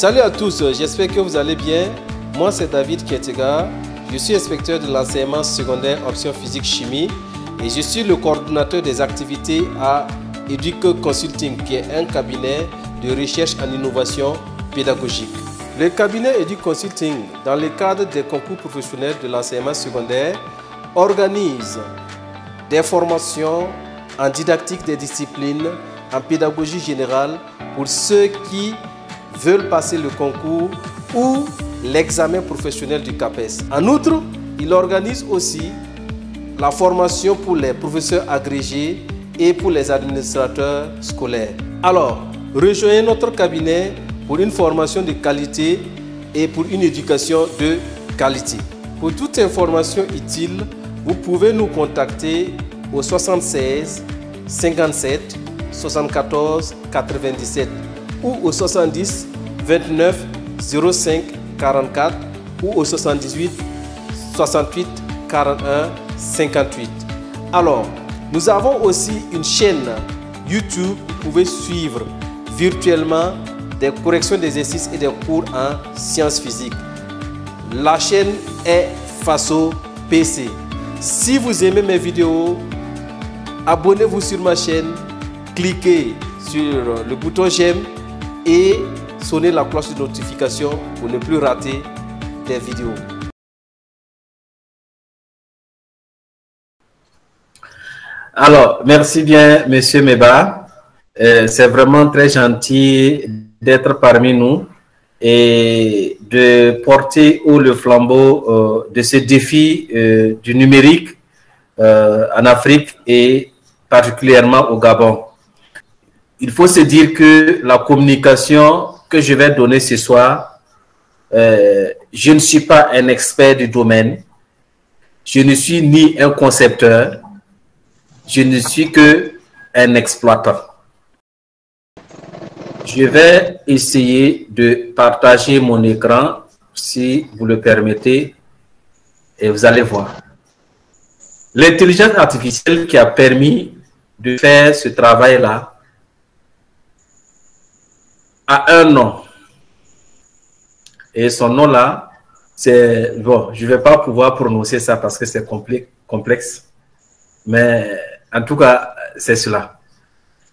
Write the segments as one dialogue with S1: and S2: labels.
S1: Salut à tous, j'espère que vous allez bien. Moi c'est David Kietega, je suis inspecteur de l'enseignement secondaire option physique chimie et je suis le coordonnateur des activités à Educ Consulting qui est un cabinet de recherche en innovation pédagogique. Le cabinet Educ Consulting, dans le cadre des concours professionnels de l'enseignement secondaire, organise des formations en didactique des disciplines, en pédagogie générale pour ceux qui veulent passer le concours ou l'examen professionnel du CAPES. En outre, il organise aussi la formation pour les professeurs agrégés et pour les administrateurs scolaires. Alors, rejoignez notre cabinet pour une formation de qualité et pour une éducation de qualité. Pour toute information utile, vous pouvez nous contacter au 76 57 74 97 ou au 70 29 05 44 ou au 78 68 41 58. Alors, nous avons aussi une chaîne YouTube. Vous pouvez suivre virtuellement des corrections d'exercices et des cours en sciences physiques. La chaîne est Faso PC. Si vous aimez mes vidéos, abonnez-vous sur ma chaîne, cliquez sur le bouton j'aime et sonnez la cloche de notification pour ne plus rater des vidéos.
S2: Alors, merci bien, Monsieur Meba. C'est vraiment très gentil d'être parmi nous et de porter haut le flambeau de ce défi du numérique en Afrique et particulièrement au Gabon. Il faut se dire que la communication que je vais donner ce soir, je ne suis pas un expert du domaine, je ne suis ni un concepteur, je ne suis qu'un exploitant. Je vais essayer de partager mon écran, si vous le permettez, et vous allez voir. L'intelligence artificielle qui a permis de faire ce travail-là a un nom. Et son nom-là, c'est... Bon, je ne vais pas pouvoir prononcer ça parce que c'est complexe. Mais en tout cas, c'est cela.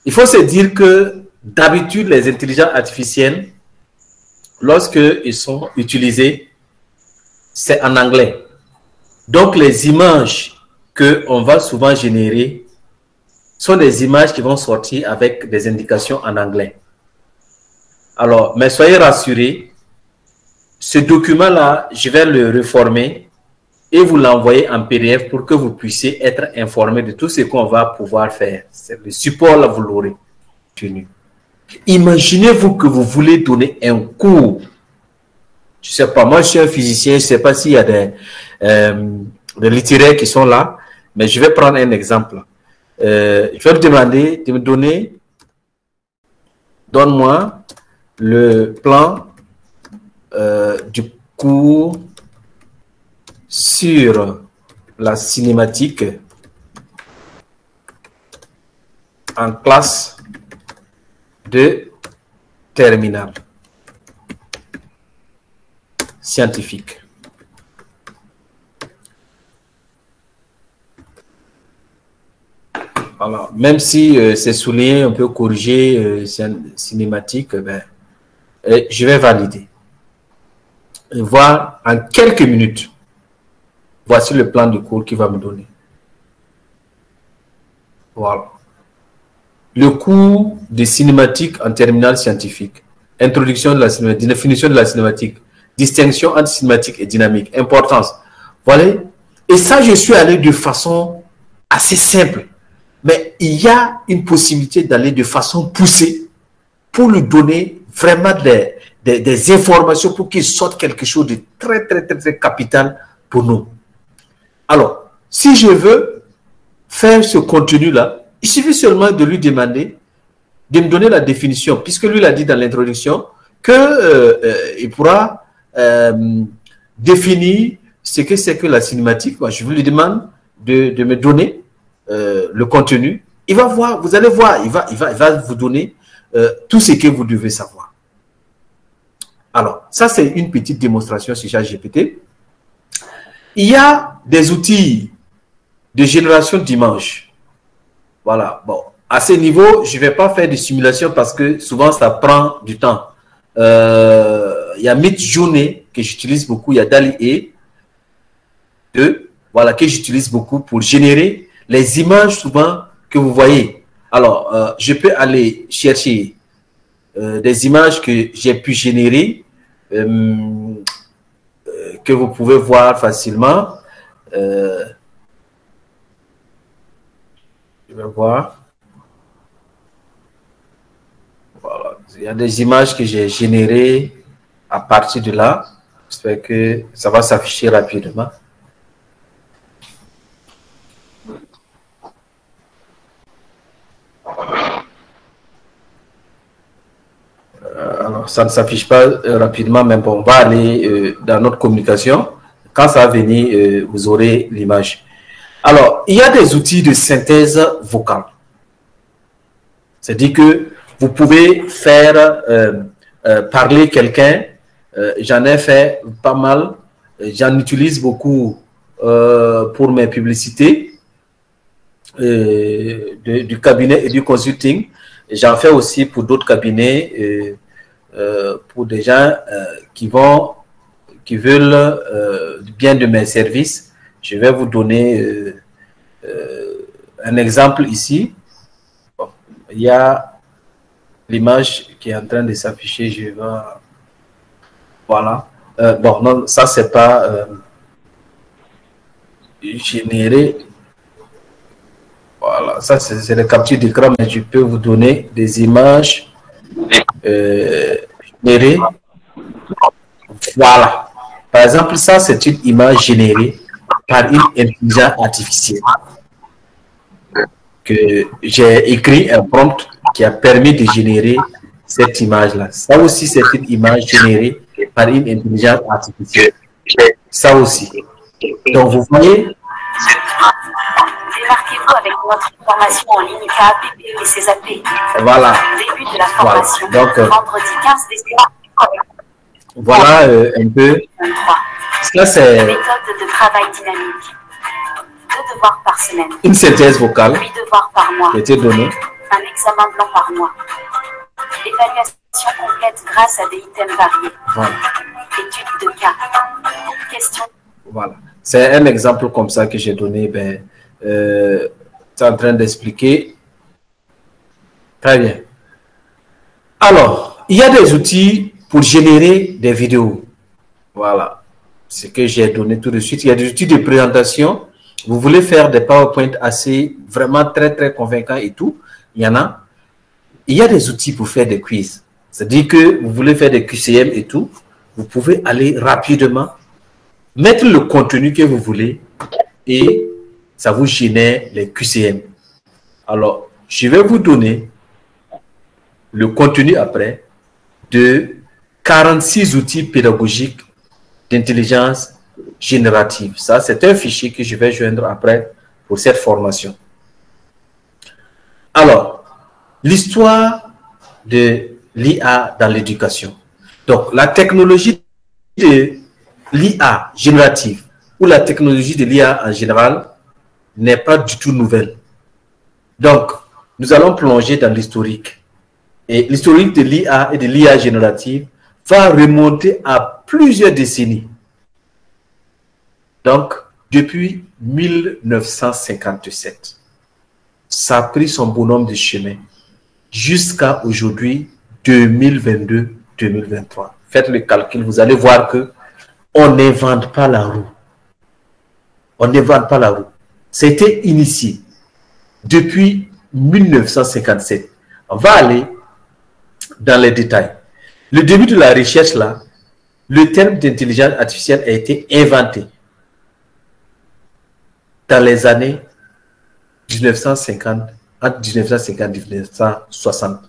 S2: Il faut se dire que d'habitude, les intelligences artificielles, lorsqu'ils sont utilisés, c'est en anglais. Donc, les images qu'on va souvent générer sont des images qui vont sortir avec des indications en anglais. Alors, mais soyez rassurés, ce document-là, je vais le reformer et vous l'envoyer en PDF pour que vous puissiez être informé de tout ce qu'on va pouvoir faire. Le support, là, vous l'aurez. Imaginez-vous que vous voulez donner un cours. Je ne sais pas, moi je suis un physicien, je ne sais pas s'il y a des littéraires qui sont là, mais je vais prendre un exemple. Je vais vous demander de me donner, donne-moi le plan du cours sur la cinématique en classe de terminale scientifique. Alors, même si c'est souligné, on peut corriger cinématique, ben, je vais valider. Et voir en quelques minutes, voici le plan de cours qu'il va me donner. Voilà. Le cours de cinématique en terminale scientifique. Introduction de la cinématique, définition de la cinématique, distinction entre cinématique et dynamique, importance. Voilà. Et ça, je suis allé de façon assez simple. Mais il y a une possibilité d'aller de façon poussée pour lui donner vraiment des informations pour qu'il sorte quelque chose de très, très, très, très capital pour nous. Alors, si je veux faire ce contenu-là, il suffit seulement de lui demander de me donner la définition, puisque lui l'a dit dans l'introduction, qu'il pourra définir ce que c'est que la cinématique. Moi, je lui demande de me donner le contenu. Il va voir, vous allez voir, il va vous donner tout ce que vous devez savoir. Alors, ça, c'est une petite démonstration sur ChatGPT. Il y a des outils de génération d'images. Voilà. Bon, à ce niveau, je ne vais pas faire de simulation parce que souvent, ça prend du temps. Il y a Midjourney que j'utilise beaucoup. Il y a DALL-E 2, voilà, que j'utilise beaucoup pour générer les images souvent que vous voyez. Alors, je peux aller chercher des images que j'ai pu générer, que vous pouvez voir facilement. Je vais voir. Voilà. Il y a des images que j'ai générées à partir de là. J'espère que ça va s'afficher rapidement. Alors, ça ne s'affiche pas rapidement, mais bon, on va aller dans notre communication. Quand ça va venir, vous aurez l'image. Alors, il y a des outils de synthèse vocale. C'est-à-dire que vous pouvez faire parler quelqu'un. J'en ai fait pas mal. J'en utilise beaucoup pour mes publicités du cabinet et du consulting. J'en fais aussi pour d'autres cabinets, pour des gens qui veulent bien de mes services. Je vais vous donner un exemple ici. Bon, il y a l'image qui est en train de s'afficher. Je vais... Voilà. Bon, non, ça, c'est pas généré. Voilà, ça, c'est la capture d'écran, mais je peux vous donner des images générées. Voilà. Par exemple, ça, c'est une image générée par une intelligence artificielle que j'ai écrit un prompt qui a permis de générer cette image-là. Ça aussi, c'est une image générée par une intelligence artificielle. Ça aussi. Donc, vous voyez...
S3: Démarquez-vous avec notre formation en ligne KAPP et CESAP.
S2: Voilà.
S3: Début de la formation.
S2: Voilà. Donc,
S3: vendredi 15 décembre.
S2: Voilà un peu.
S3: 23.
S2: Ça, c'est
S3: Méthode de travail dynamique. 2 devoirs par semaine.
S2: une synthèse vocale
S3: 8 devoirs par mois.
S2: qui a été donnée.
S3: Un examen blanc par mois. Évaluation complète grâce à des items variés.
S2: Voilà.
S3: Étude de cas. Question.
S2: Voilà. C'est un exemple comme ça que j'ai donné. Ben, c'est en train d'expliquer. Très bien. Alors, il y a des outils pour générer des vidéos. Voilà. Ce que j'ai donné tout de suite. Il y a des outils de présentation. Vous voulez faire des PowerPoint assez, vraiment très, très convaincants et tout. Il y en a. Il y a des outils pour faire des quiz. C'est-à-dire que vous voulez faire des QCM et tout. Vous pouvez aller rapidement, mettre le contenu que vous voulez et ça vous génère les QCM. Alors, je vais vous donner le contenu après de 46 outils pédagogiques d'intelligence générative. Ça, c'est un fichier que je vais joindre après pour cette formation. Alors, l'histoire de l'IA dans l'éducation. Donc, la technologie de l'IA générative ou la technologie de l'IA en général n'est pas du tout nouvelle. Donc, nous allons plonger dans l'historique. Et l'historique de l'IA et de l'IA générative va remonter à plusieurs décennies. Donc, depuis 1957, ça a pris son bonhomme de chemin jusqu'à aujourd'hui, 2022-2023. Faites le calcul, vous allez voir que on n'invente pas la roue. On n'invente pas la roue. C'était initié depuis 1957. On va aller dans les détails. Le début de la recherche, là, le terme d'intelligence artificielle a été inventé dans les années 1950, entre 1950 et 1960.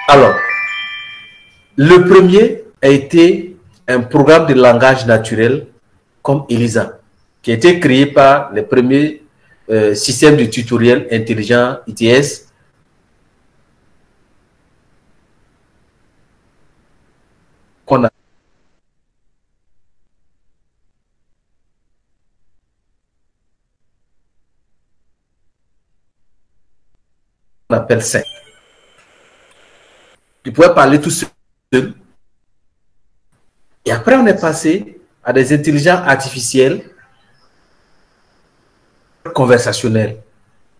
S2: Alors, le premier a été un programme de langage naturel comme ELIZA, qui a été créé par les premiers systèmes de tutoriel intelligent ITS. qu'on appelle sain. Tu pouvais parler tout seul. Et après, on est passé à des intelligences artificielles conversationnelles.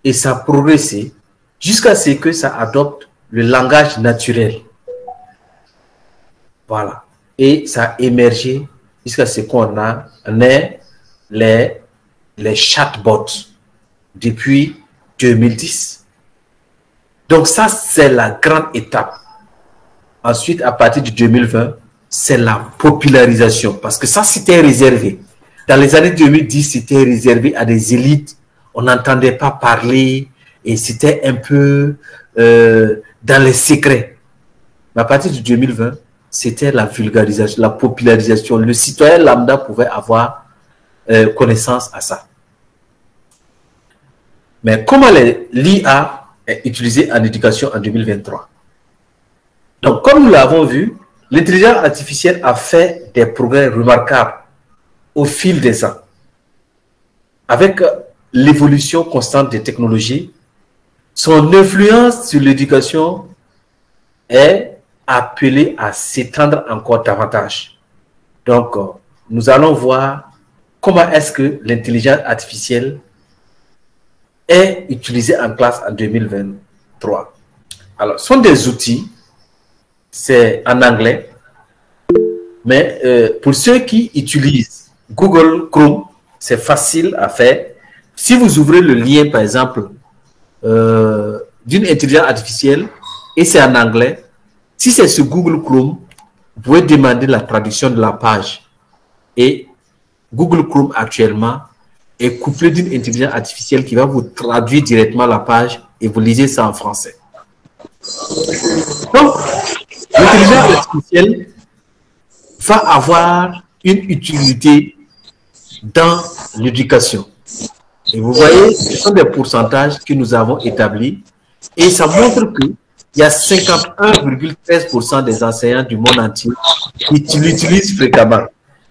S2: Et ça a progressé jusqu'à ce que ça adopte le langage naturel. Voilà. Et ça a émergé jusqu'à ce qu'on a les chatbots depuis 2010. Donc ça, c'est la grande étape. Ensuite, à partir de 2020, c'est la popularisation. Parce que ça, c'était réservé. Dans les années 2010, c'était réservé à des élites. On n'entendait pas parler et c'était un peu dans les secrets. Mais à partir de 2020, c'était la vulgarisation, la popularisation. Le citoyen lambda pouvait avoir connaissance à ça. Mais comment l'IA est utilisée en éducation en 2023? Donc, comme nous l'avons vu, l'intelligence artificielle a fait des progrès remarquables au fil des ans. Avec l'évolution constante des technologies, son influence sur l'éducation est appelée à s'étendre encore davantage. Donc, nous allons voir comment est-ce que l'intelligence artificielle est utilisée en classe en 2023. Alors, ce sont des outils, c'est en anglais, mais pour ceux qui utilisent Google Chrome, c'est facile à faire. Si vous ouvrez le lien, par exemple, d'une intelligence artificielle, et c'est en anglais, si c'est sur Google Chrome, vous pouvez demander la traduction de la page. Et Google Chrome actuellement est couplé d'une intelligence artificielle qui va vous traduire directement la page et vous lisez ça en français. Donc, l'intelligence artificielle va avoir une utilité dans l'éducation. Et vous voyez, ce sont des pourcentages que nous avons établis et ça montre qu'il y a 51,13% des enseignants du monde entier qui l'utilisent fréquemment.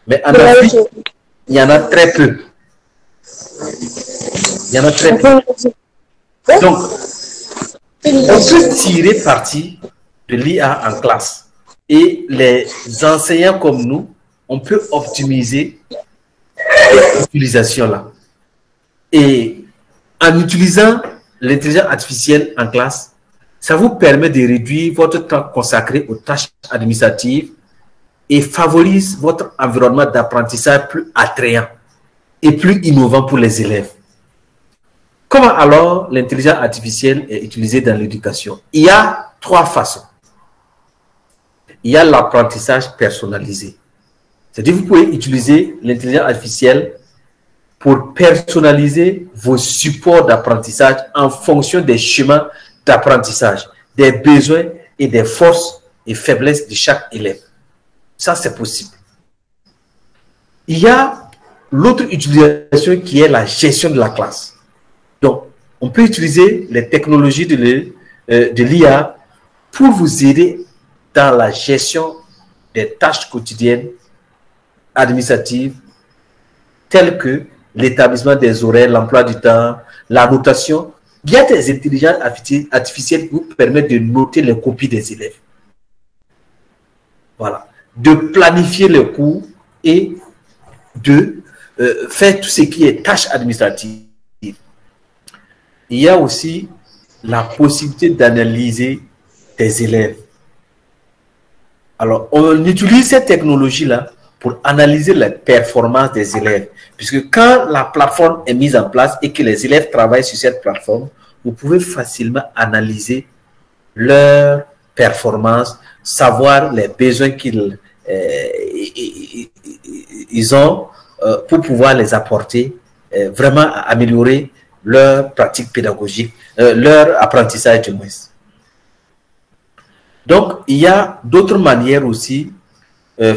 S2: Mais en Afrique, il y en a très peu. Il y en a très peu. Donc, on peut tirer parti de l'IA en classe. Et les enseignants comme nous, on peut optimiser cette utilisation-là. Et en utilisant l'intelligence artificielle en classe, ça vous permet de réduire votre temps consacré aux tâches administratives et favorise votre environnement d'apprentissage plus attrayant et plus innovant pour les élèves. Comment alors l'intelligence artificielle est utilisée dans l'éducation? Il y a trois façons. Il y a l'apprentissage personnalisé. C'est-à-dire que vous pouvez utiliser l'intelligence artificielle pour personnaliser vos supports d'apprentissage en fonction des chemins d'apprentissage, des besoins et des forces et faiblesses de chaque élève. Ça, c'est possible. Il y a l'autre utilisation qui est la gestion de la classe. Donc, on peut utiliser les technologies de l'IA pour vous aider dans la gestion des tâches quotidiennes administratives telles que l'établissement des horaires, l'emploi du temps, la notation. Il y a des intelligences artificielles qui vous permettent de noter les copies des élèves. Voilà. De planifier les cours et de faire tout ce qui est tâches administratives. Il y a aussi la possibilité d'analyser des élèves. Alors, on utilise cette technologie-là pour analyser les performances des élèves. Puisque quand la plateforme est mise en place et que les élèves travaillent sur cette plateforme, vous pouvez facilement analyser leurs performances, savoir les besoins qu'ils ont pour pouvoir les apporter, vraiment améliorer leur pratique pédagogique, leur apprentissage du moins. Donc, il y a d'autres manières aussi,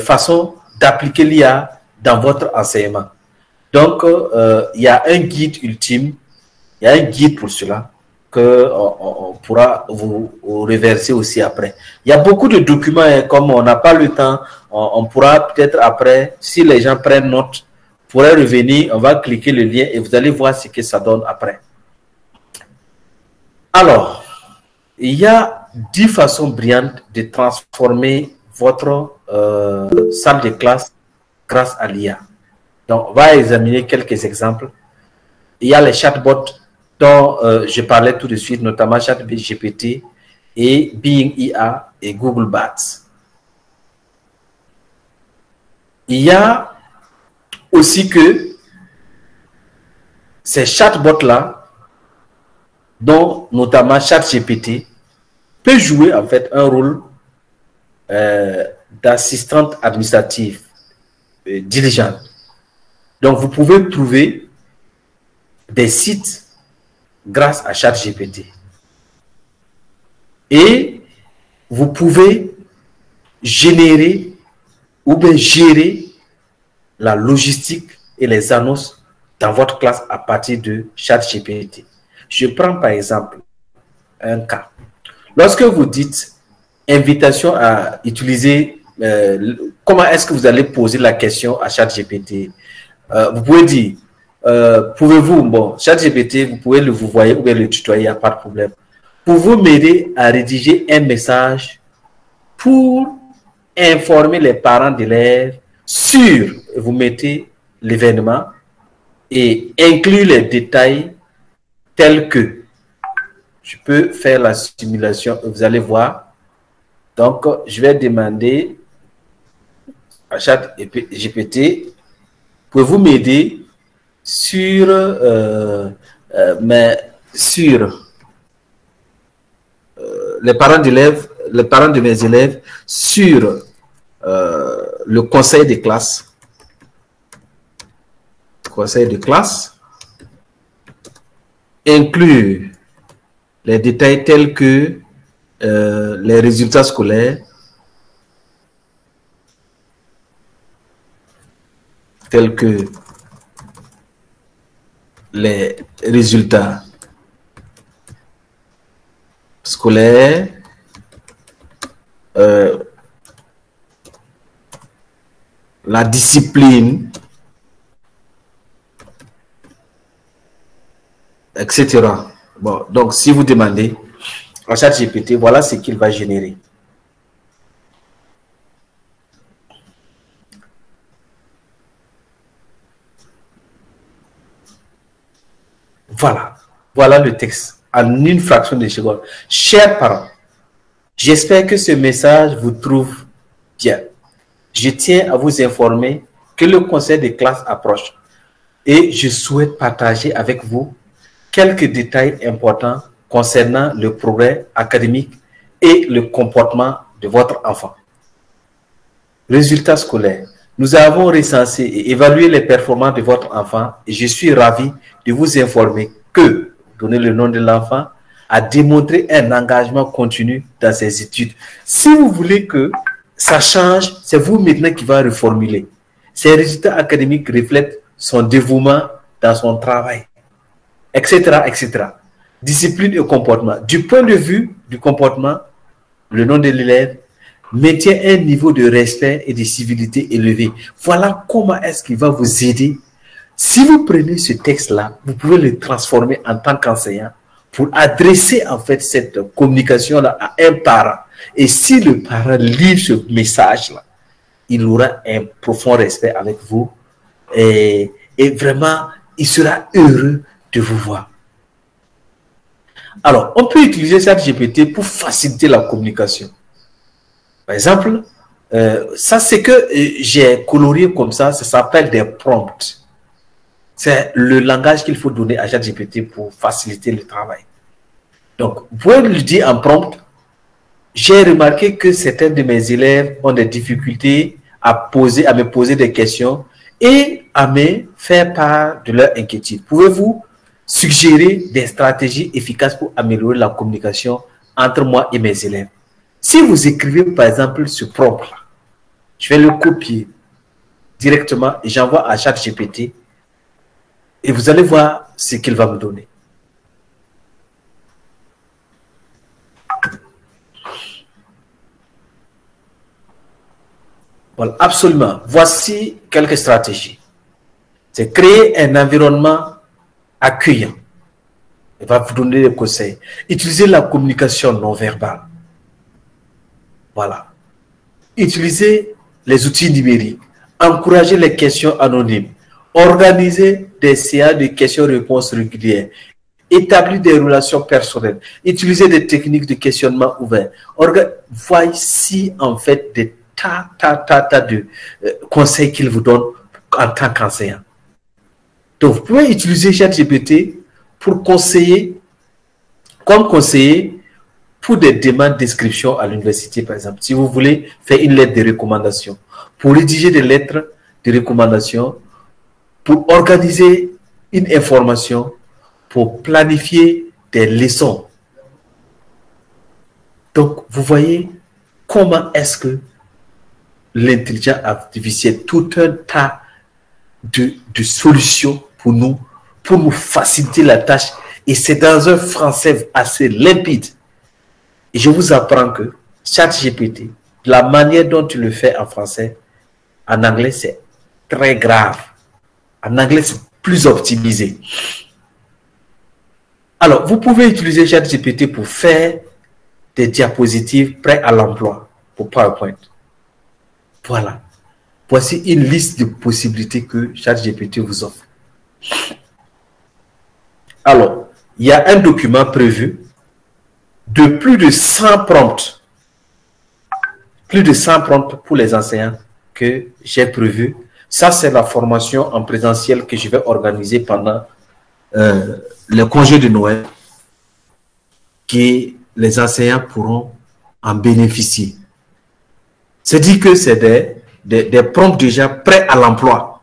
S2: façon d'appliquer l'IA dans votre enseignement. Donc, il y a un guide ultime, il y a un guide pour cela. on pourra vous reverser aussi après. Il y a beaucoup de documents, hein, comme on n'a pas le temps, on pourra peut-être après, si les gens prennent note, pourrait revenir, on va cliquer le lien et vous allez voir ce que ça donne après. Alors, il y a 10 façons brillantes de transformer votre salle de classe grâce à l'IA. Donc, on va examiner quelques exemples. Il y a les chatbots dont je parlais tout de suite, notamment ChatGPT et Bing IA et Google Bats. Il y a aussi que ces chatbots-là, dont notamment ChatGPT, peut jouer en fait un rôle d'assistante administrative diligente. Donc, vous pouvez trouver des sites grâce à ChatGPT. Et vous pouvez générer ou bien gérer la logistique et les annonces dans votre classe à partir de ChatGPT. Je prends par exemple un cas. Lorsque vous dites invitation à utiliser, comment est-ce que vous allez poser la question à ChatGPT? Vous pouvez dire, pouvez-vous, bon, ChatGPT, vous pouvez le vous voyez ou bien le tutoyer, il n'y a pas de problème. Pouvez-vous m'aider à rédiger un message pour informer les parents d'élèves sur, vous mettez l'événement et inclure les détails tels que, je peux faire la simulation, vous allez voir. Donc, je vais demander à ChatGPT, pouvez-vous m'aider sur, les parents d'élèves, les parents de mes élèves sur le conseil de classe. Conseil de classe. Inclure les détails tels que les résultats scolaires, tels que les résultats scolaires, la discipline, etc. Bon, donc si vous demandez à ChatGPT, voilà ce qu'il va générer. Voilà, voilà le texte en une fraction de seconde. Chers parents, j'espère que ce message vous trouve bien. Je tiens à vous informer que le conseil de classe approche et je souhaite partager avec vous quelques détails importants concernant le progrès académique et le comportement de votre enfant. Résultats scolaires. Nous avons recensé et évalué les performances de votre enfant et je suis ravi de vous informer que, donnez le nom de l'enfant, a démontré un engagement continu dans ses études. Si vous voulez que ça change, c'est vous maintenant qui va reformuler. Ces résultats académiques reflètent son dévouement dans son travail, etc., etc. Discipline et comportement. Du point de vue du comportement, le nom de l'élève maintient un niveau de respect et de civilité élevé. Voilà comment est-ce qu'il va vous aider. Si vous prenez ce texte-là, vous pouvez le transformer en tant qu'enseignant pour adresser en fait cette communication-là à un parent. Et si le parent lit ce message-là, il aura un profond respect avec vous et vraiment, il sera heureux de vous voir. Alors, on peut utiliser ChatGPT pour faciliter la communication. Par exemple, ça c'est que j'ai colorié comme ça s'appelle des prompts. C'est le langage qu'il faut donner à ChatGPT pour faciliter le travail. Donc, vous pouvez lui dire en prompt, j'ai remarqué que certains de mes élèves ont des difficultés à me poser des questions et à me faire part de leur inquiétude. Pouvez-vous suggérer des stratégies efficaces pour améliorer la communication entre moi et mes élèves? Si vous écrivez par exemple ce prompt-là, je vais le copier directement et j'envoie à ChatGPT et vous allez voir ce qu'il va me donner. Voilà, absolument. Voici quelques stratégies. C'est créer un environnement accueillant. Il va vous donner des conseils. Utilisez la communication non verbale. Voilà. Utilisez les outils numériques. Encouragez les questions anonymes. Organisez des séances de questions-réponses régulières. Établir des relations personnelles. Utilisez des techniques de questionnement ouvert. Voici en fait des tas de conseils qu'il vous donne en tant qu'enseignant. Donc, vous pouvez utiliser ChatGPT pour conseiller, comme conseiller pour des demandes d'inscription à l'université, par exemple. Si vous voulez faire une lettre de recommandation, pour rédiger des lettres de recommandation, pour organiser une information, pour planifier des leçons. Donc, vous voyez comment est-ce que l'intelligence artificielle, tout un tas de solutions pour nous faciliter la tâche. Et c'est dans un français assez limpide. Et je vous apprends que ChatGPT, la manière dont tu le fais en français, en anglais, c'est très grave. En anglais, c'est plus optimisé. Alors, vous pouvez utiliser ChatGPT pour faire des diapositives prêtes à l'emploi pour PowerPoint. Voilà. Voici une liste de possibilités que ChatGPT vous offre. Alors, il y a un document prévu de plus de 100 prompts. Plus de 100 prompts pour les enseignants que j'ai prévu. Ça, c'est la formation en présentiel que je vais organiser pendant le congé de Noël, que les enseignants pourront en bénéficier. C'est-à-dire que c'est des prompts déjà prêts à l'emploi.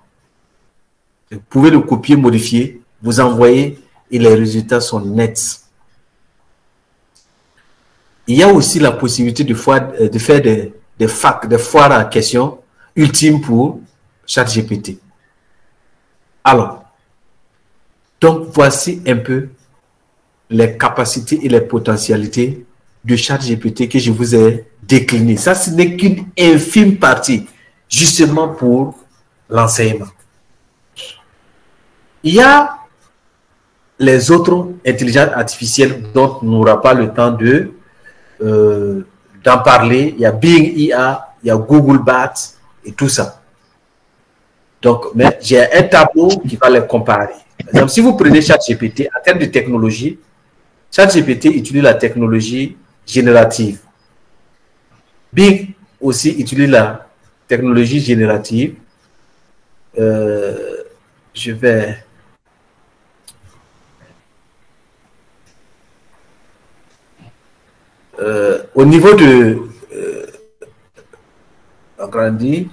S2: Vous pouvez le copier, modifier, vous envoyer et les résultats sont nets. Il y a aussi la possibilité de faire des foires à questions ultimes pour ChatGPT. Alors, donc voici un peu les capacités et les potentialités de ChatGPT que je vous ai déclinées. Ça, ce n'est qu'une infime partie, justement pour l'enseignement. Il y a les autres intelligences artificielles dont on n'aura pas le temps d'en parler. Il y a Bing IA, il y a Google Bart et tout ça. Donc, mais j'ai un tableau qui va les comparer. Par exemple, si vous prenez ChatGPT, en termes de technologie, ChatGPT utilise la technologie générative. Bing aussi utilise la technologie générative. Je vais... au niveau de... agrandi.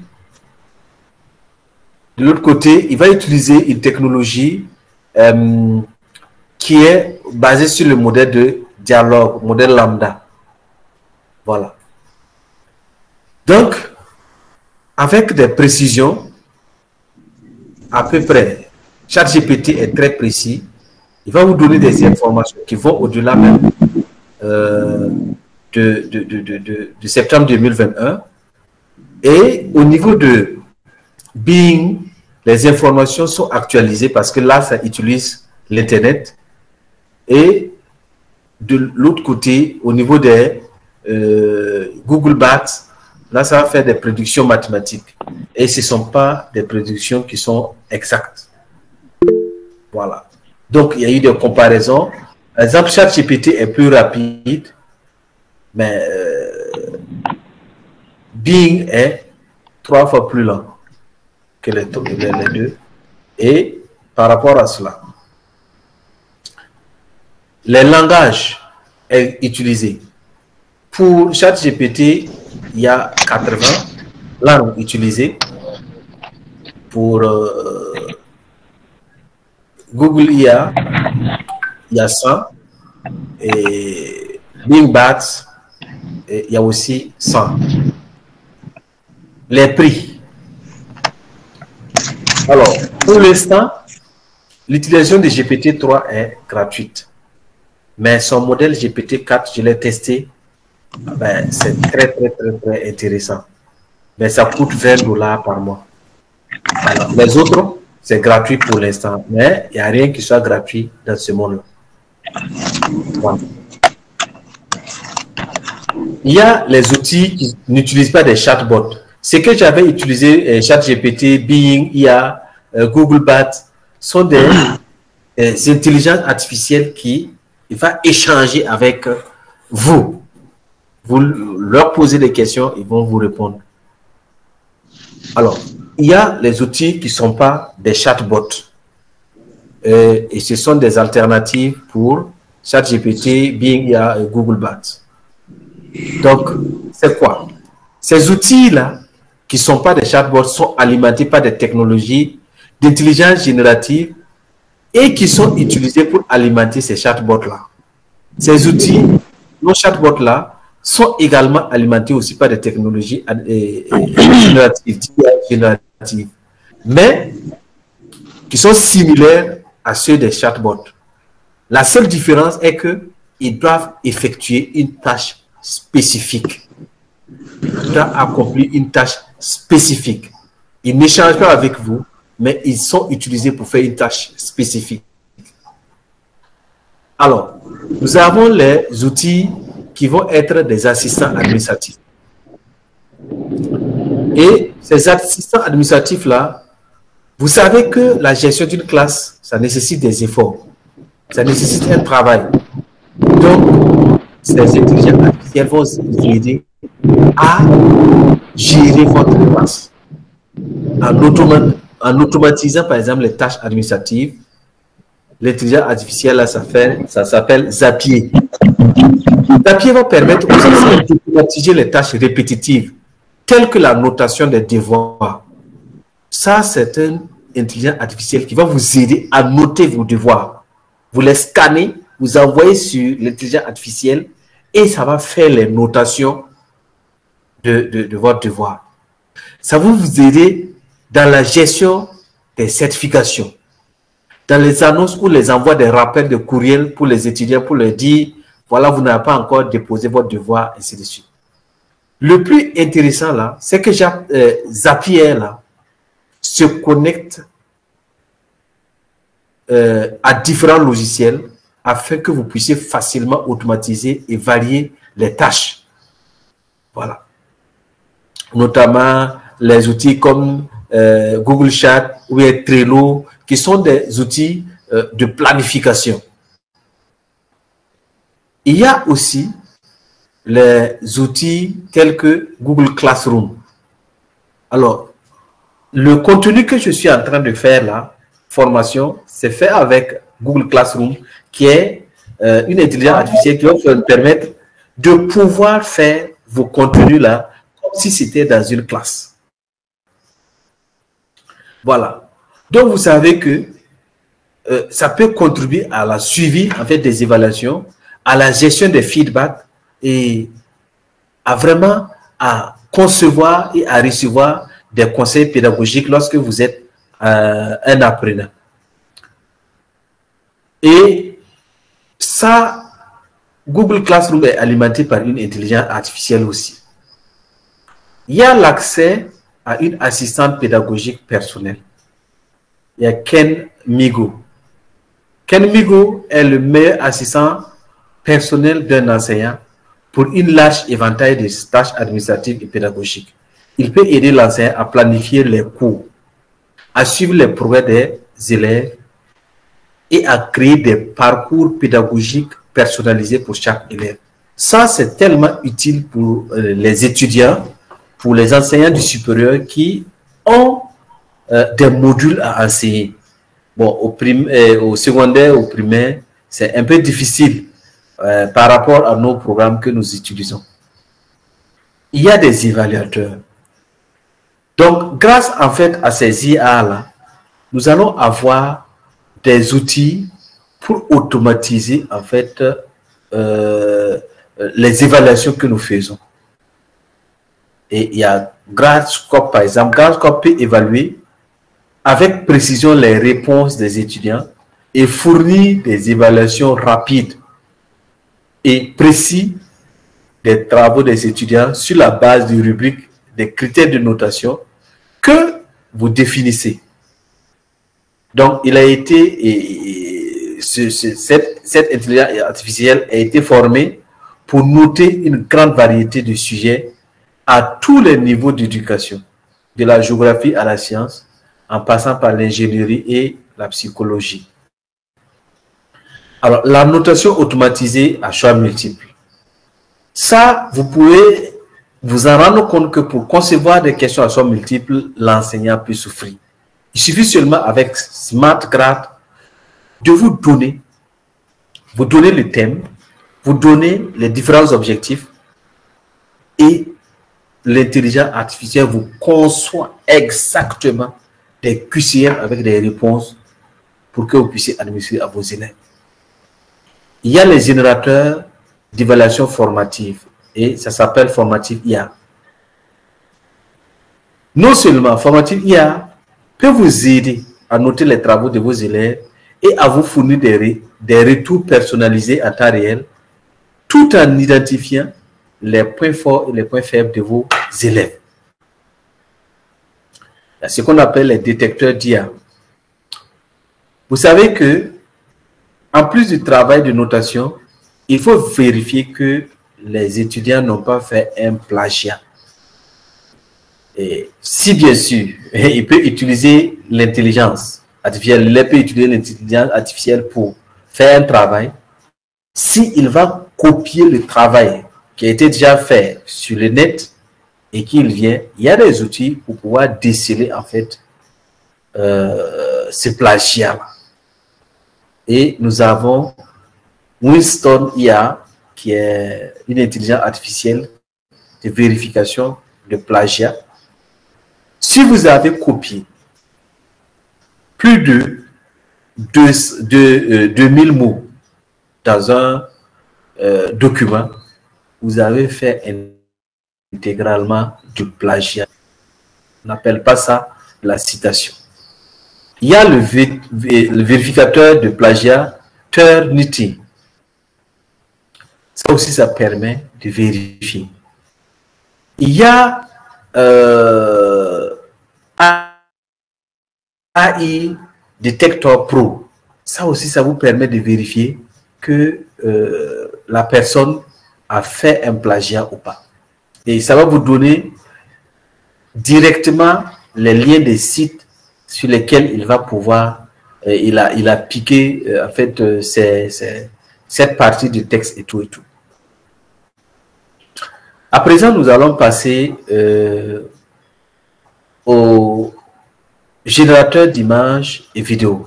S2: De l'autre côté, il va utiliser une technologie qui est basée sur le modèle de dialogue, modèle lambda. Voilà. Donc, avec des précisions, à peu près, ChatGPT est très précis. Il va vous donner des informations qui vont au-delà même de septembre 2021. Et au niveau de Bing, les informations sont actualisées parce que là, ça utilise l'Internet. Et de l'autre côté, au niveau des Google Bart, là, ça va faire des prédictions mathématiques. Et ce ne sont pas des prédictions qui sont exactes. Voilà. Donc, il y a eu des comparaisons. Par exemple, ChatGPT est plus rapide, mais Bing est 3 fois plus lent que les deux. Et par rapport à cela, les langages utilisés. Pour ChatGPT, il y a 80 langues utilisées. Pour Google IA, il y a 100. Et Bing Bart, il y a aussi 100. Les prix. Alors, pour l'instant, l'utilisation de GPT-3 est gratuite. Mais son modèle GPT-4, je l'ai testé. Ben, c'est très intéressant. mais ça coûte 20 $ par mois. Alors, les autres, c'est gratuit pour l'instant, mais il n'y a rien qui soit gratuit dans ce monde-là. Voilà. Il y a les outils qui n'utilisent pas des chatbots. Ce que j'avais utilisé, ChatGPT, Bing, IA, Google Bot, sont des intelligences artificielles qui vont échanger avec vous. Vous leur posez des questions, ils vont vous répondre. Alors, il y a les outils qui ne sont pas des chatbots. Et ce sont des alternatives pour ChatGPT, Bing, IA et Google Bot. Donc, c'est quoi? Ces outils-là, qui ne sont pas des chatbots, sont alimentés par des technologies d'intelligence générative et qui sont utilisés pour alimenter ces chatbots-là. Ces outils, nos chatbots-là, sont également alimentés aussi par des technologies génératives, mais qui sont similaires à ceux des chatbots. La seule différence est qu'ils doivent effectuer une tâche spécifique. Ils doivent accomplir une tâche spécifique. Ils n'échangent pas avec vous, mais ils sont utilisés pour faire une tâche spécifique. Alors, nous avons les outils qui vont être des assistants administratifs. Et ces assistants administratifs-là, vous savez que la gestion d'une classe, ça nécessite des efforts. Ça nécessite un travail. Donc, ces intelligences artificielles vont vous aider à gérer votre classe. En automatisant, par exemple, les tâches administratives, l'intelligence artificielle, là, ça s'appelle Zapier. Zapier va permettre aux enseignants d'automatiser les tâches répétitives, telles que la notation des devoirs. Ça, c'est une intelligence artificielle qui va vous aider à noter vos devoirs. Vous les scannez, vous envoyez sur l'intelligence artificielle et ça va faire les notations de votre devoir. Ça va vous aider dans la gestion des certifications, dans les annonces ou les envois des rappels de courriel pour les étudiants, pour leur dire, voilà, vous n'avez pas encore déposé votre devoir, ainsi de suite. Le plus intéressant là, c'est que Zapier là, se connecte à différents logiciels afin que vous puissiez facilement automatiser et varier les tâches. Voilà. Notamment les outils comme Google Chat ou Trello, qui sont des outils de planification. Il y a aussi les outils tels que Google Classroom. Alors, le contenu que je suis en train de faire là, formation, c'est fait avec Google Classroom, qui est une intelligence artificielle qui va vous permettre de pouvoir faire vos contenus là, comme si c'était dans une classe. Voilà. Donc, vous savez que ça peut contribuer à la suivi en fait, des évaluations, à la gestion des feedbacks et à vraiment à concevoir et à recevoir des conseils pédagogiques lorsque vous êtes un apprenant. Et ça, Google Classroom est alimenté par une intelligence artificielle aussi. Il y a l'accès à une assistante pédagogique personnelle. Il y a Ken Migo. Ken Migo est le meilleur assistant personnel d'un enseignant pour une large éventail de tâches administratives et pédagogiques. Il peut aider l'enseignant à planifier les cours, à suivre les progrès des élèves et à créer des parcours pédagogiques personnalisés pour chaque élève. Ça, c'est tellement utile pour les étudiants, pour les enseignants du supérieur qui ont des modules à enseigner. Bon, au secondaire, au primaire, c'est un peu difficile par rapport à nos programmes que nous utilisons. Il y a des évaluateurs. Donc, grâce en fait à ces IA-là, nous allons avoir des outils pour automatiser en fait les évaluations que nous faisons. Et il y a Gradescope par exemple. Gradescope peut évaluer avec précision les réponses des étudiants et fournir des évaluations rapides et précises des travaux des étudiants sur la base de rubriques des critères de notation que vous définissez. Donc, il a été, cette intelligence artificielle a été formée pour noter une grande variété de sujets à tous les niveaux d'éducation, de la géographie à la science, en passant par l'ingénierie et la psychologie. Alors, la notation automatisée à choix multiples. Ça, vous pouvez vous en rendre compte que pour concevoir des questions à choix multiples, l'enseignant peut souffrir. Il suffit seulement avec SmartGrad de vous donner le thème, vous donner les différents objectifs et l'intelligence artificielle vous conçoit exactement des QCM avec des réponses pour que vous puissiez administrer à vos élèves. Il y a les générateurs d'évaluation formative et ça s'appelle Formative IA. Non seulement Formative IA peut vous aider à noter les travaux de vos élèves et à vous fournir des retours personnalisés en temps réel, tout en identifiant les points forts et les points faibles de vos élèves. C'est ce qu'on appelle les détecteurs d'IA. Vous savez que, en plus du travail de notation, il faut vérifier que les étudiants n'ont pas fait un plagiat. Et si bien sûr, il peut utiliser l'intelligence artificielle, il peut utiliser l'intelligence artificielle pour faire un travail, s'il va copier le travail qui a été déjà fait sur le net et qu'il vient, il y a des outils pour pouvoir déceler en fait ce plagiat. Et nous avons Winston IA, qui est une intelligence artificielle de vérification de plagiat. Si vous avez copié plus de 2000 mots dans un document, vous avez fait intégralement du plagiat. On n'appelle pas ça la citation. Il y a le vérificateur de plagiat Turnitin. Ça aussi, ça permet de vérifier. Il y a AI Detector Pro. Ça aussi, ça vous permet de vérifier que la personne a fait un plagiat ou pas. Et ça va vous donner directement les liens des sites sur lesquels il va pouvoir, il a piqué en fait cette partie du texte et tout et tout. À présent, nous allons passer au générateur d'images et vidéos.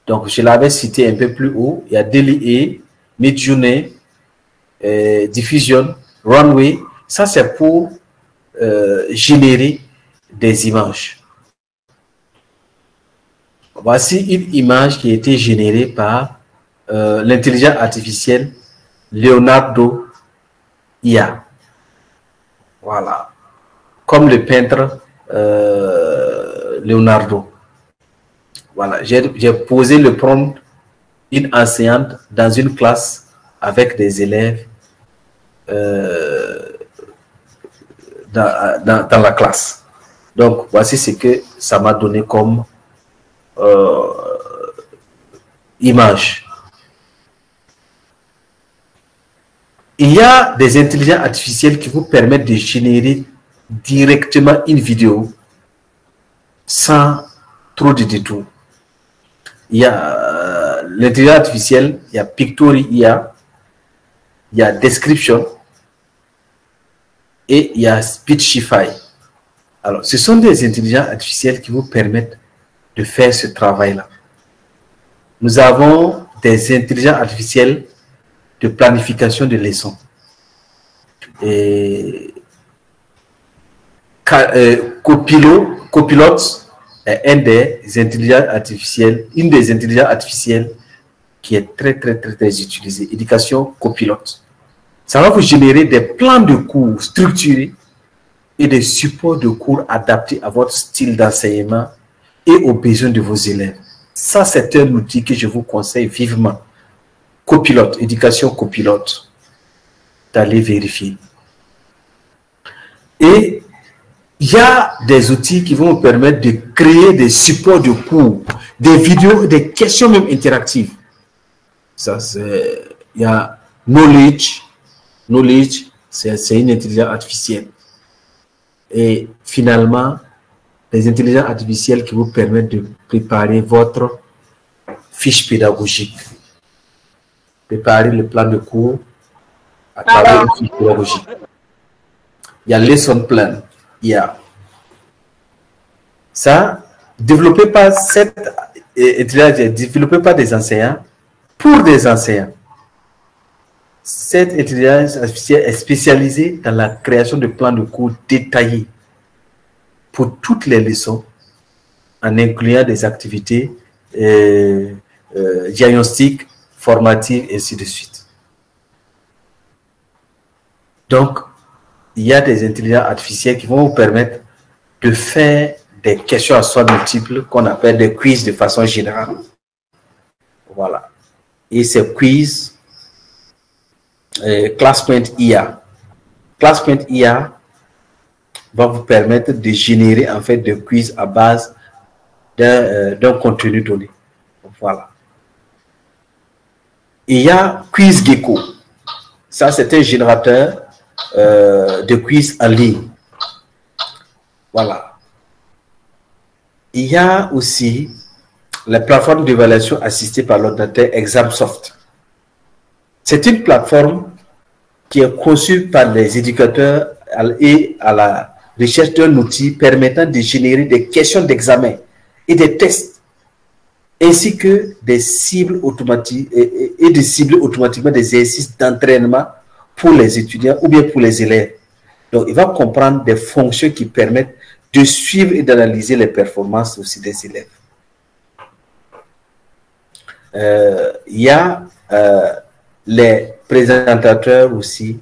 S2: Donc, je l'avais cité un peu plus haut. Il y a DALL-E, Midjourney, Diffusion, Runway. Ça, c'est pour générer des images. Voici une image qui a été générée par l'intelligence artificielle Leonardo IA. Voilà. Comme le peintre Leonardo. Voilà. J'ai posé le prompt, une enseignante dans une classe avec des élèves dans la classe. Donc, voici ce que ça m'a donné comme image. Il y a des intelligences artificielles qui vous permettent de générer directement une vidéo sans trop de détours. Il y a l'intelligence artificielle, il y a Pictory IA, il y a Description et il y a Speechify. Alors, ce sont des intelligences artificielles qui vous permettent de faire ce travail-là. Nous avons des intelligences artificielles de planification de leçons. Et Copilot est une des intelligences artificielles qui est très utilisée. Éducation Copilot. Ça va vous générer des plans de cours structurés et des supports de cours adaptés à votre style d'enseignement et aux besoins de vos élèves. Ça, c'est un outil que je vous conseille vivement. Copilot, éducation Copilot, d'aller vérifier. Et il y a des outils qui vont vous permettre de créer des supports de cours, des vidéos, des questions même interactives. Ça, c'est, il y a Knowledge. Knowledge, c'est une intelligence artificielle. Et finalement, les intelligences artificielles qui vous permettent de préparer votre fiche pédagogique. Préparer le plan de cours à travers une fiche pédagogique. Il y a Lesson Plan. Il y a ça, développé par cette intelligence, développé par des enseignants pour des enseignants. Cette intelligence artificielle est spécialisée dans la création de plans de cours détaillés pour toutes les leçons, en incluant des activités diagnostiques, formatives, et ainsi de suite. Donc, il y a des intelligences artificielles qui vont vous permettre de faire des questions à choix multiples qu'on appelle des quiz de façon générale. Voilà. Et ces quiz, Class.IA. Class.IA va vous permettre de générer en fait des quiz à base d'un contenu donné. Voilà. Et il y a QuizGecko. Ça, c'est un générateur de quiz en ligne. Voilà. Il y a aussi la plateforme d'évaluation assistée par l'ordinateur Examsoft. C'est une plateforme qui est conçue par les éducateurs et à la recherche d'un outil permettant de générer des questions d'examen et des tests, ainsi que des cibles automatiques et de cibler automatiquement des exercices d'entraînement pour les étudiants ou bien pour les élèves. Donc, il va comprendre des fonctions qui permettent de suivre et d'analyser les performances aussi des élèves. Il y a les présentateurs aussi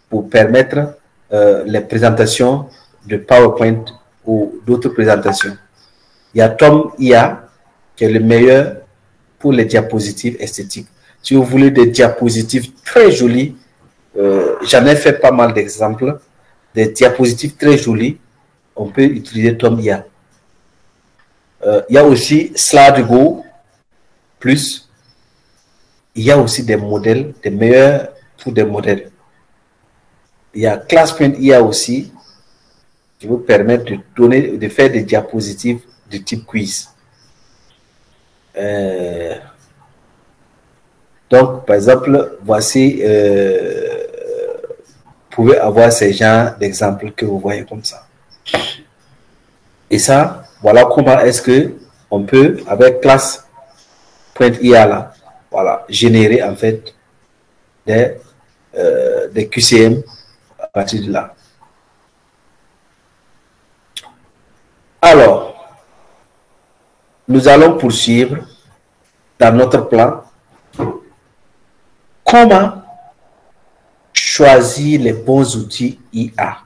S2: pour permettre les présentations de PowerPoint ou d'autres présentations. Il y a Tom IA qui est le meilleur pour les diapositives esthétiques. Si vous voulez des diapositives très jolies, j'en ai fait pas mal d'exemples, des diapositives très jolies, on peut utiliser Tom IA. Il y a aussi SlideGo Plus. Il y a aussi des modèles, des meilleurs pour des modèles. Il y a Class.IA aussi, qui vous permet de faire des diapositives de type quiz. Donc, par exemple, voici, vous pouvez avoir ces genres d'exemples que vous voyez comme ça. Et ça, voilà comment est-ce que on peut, avec Class.IA là, voilà, générer en fait des QCM à partir de là. Alors, nous allons poursuivre dans notre plan. Comment choisir les bons outils IA?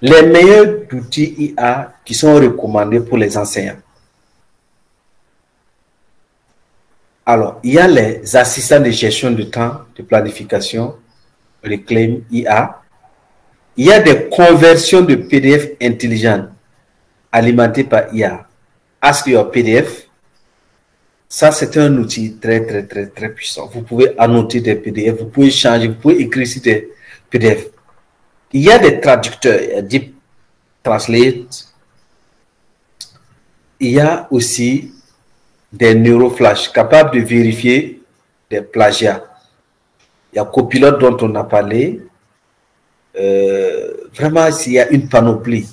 S2: Les meilleurs outils IA qui sont recommandés pour les enseignants. Alors, il y a les assistants de gestion de temps, de planification, Reclaim IA. Il y a des conversions de PDF intelligentes alimentées par IA. Ask Your PDF. Ça, c'est un outil très puissant. Vous pouvez annoter des PDF, vous pouvez changer, vous pouvez écrire sur des PDF. Il y a des traducteurs, il y a Deep Translate. Il y a aussi des neuroflash capables de vérifier des plagiats. Il y a Copilot dont on a parlé. Vraiment, il y a une panoplie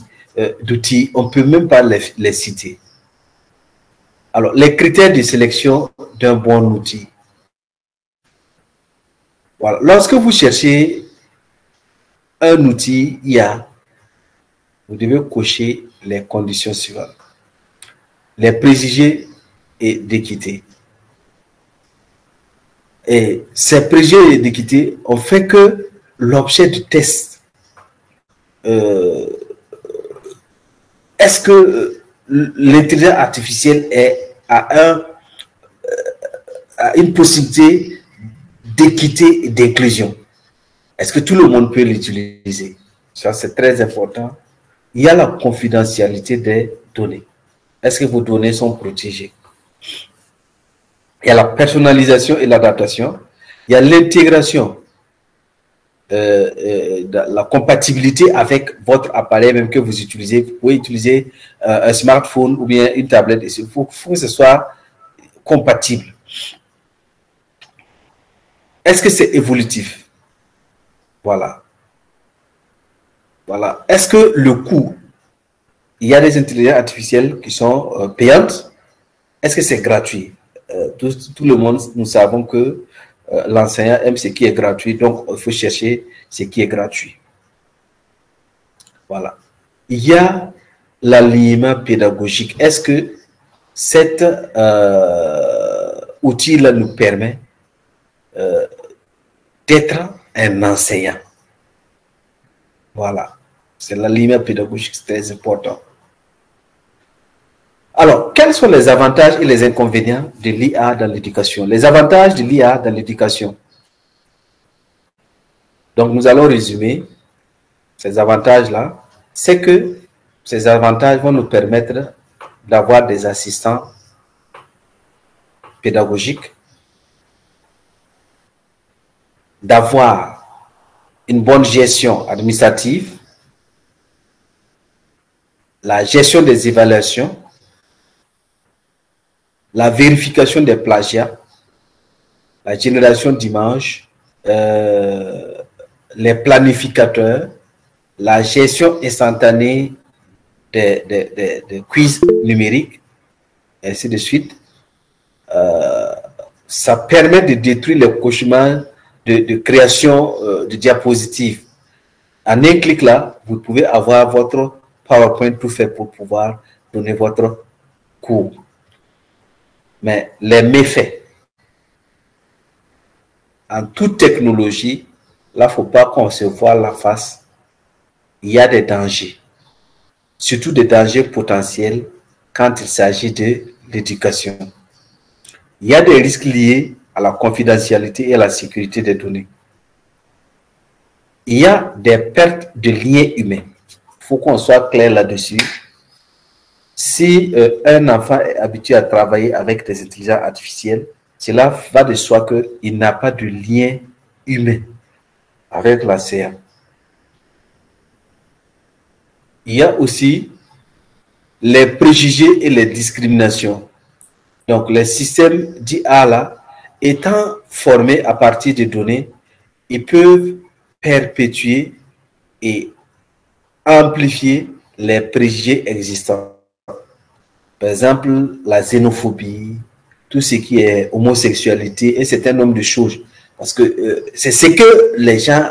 S2: d'outils, on ne peut même pas les citer. Alors, les critères de sélection d'un bon outil. Voilà. Lorsque vous cherchez un outil IA, vous devez cocher les conditions suivantes. Les préjugés et d'équité. Et ces préjugés d'équité ont fait que l'objet du test, est-ce que l'intelligence artificielle a une possibilité d'équité et d'inclusion? Est-ce que tout le monde peut l'utiliser? Ça, c'est très important. Il y a la confidentialité des données. Est-ce que vos données sont protégées? Il y a la personnalisation et l'adaptation. Il y a l'intégration, la compatibilité avec votre appareil même que vous utilisez. Vous pouvez utiliser un smartphone ou bien une tablette. Il faut que ce soit compatible. Est-ce que c'est évolutif? Voilà. Voilà. Est-ce que le coût, il y a des intelligences artificielles qui sont payantes? Est-ce que c'est gratuit? Tout le monde, nous savons que l'enseignant aime ce qui est gratuit, donc il faut chercher ce qui est gratuit. Voilà. Il y a l'alignement pédagogique. Est-ce que cet outil-là nous permet d'être un enseignant? Voilà. C'est l'alignement pédagogique, c'est très important. Alors, quels sont les avantages et les inconvénients de l'IA dans l'éducation? Les avantages de l'IA dans l'éducation. Donc, nous allons résumer ces avantages-là. C'est que ces avantages vont nous permettre d'avoir des assistants pédagogiques, d'avoir une bonne gestion administrative, la gestion des évaluations, la vérification des plagiats, la génération d'images, les planificateurs, la gestion instantanée des quiz numériques, et ainsi de suite. Ça permet de détruire les cauchemars de création de diapositives. En un clic là, vous pouvez avoir votre PowerPoint tout fait pour pouvoir donner votre cours. Mais les méfaits, en toute technologie, là, il ne faut pas qu'on se voie la face. Il y a des dangers, surtout des dangers potentiels quand il s'agit de l'éducation. Il y a des risques liés à la confidentialité et à la sécurité des données. Il y a des pertes de liens humains. Il faut qu'on soit clair là-dessus. Si un enfant est habitué à travailler avec des intelligences artificielles, cela va de soi qu'il n'a pas de lien humain avec la CA. Il y a aussi les préjugés et les discriminations. Donc, les systèmes d'IA là, étant formés à partir de données, ils peuvent perpétuer et amplifier les préjugés existants. Par exemple, la xénophobie, tout ce qui est homosexualité, et c'est un nombre de choses. Parce que c'est ce que les gens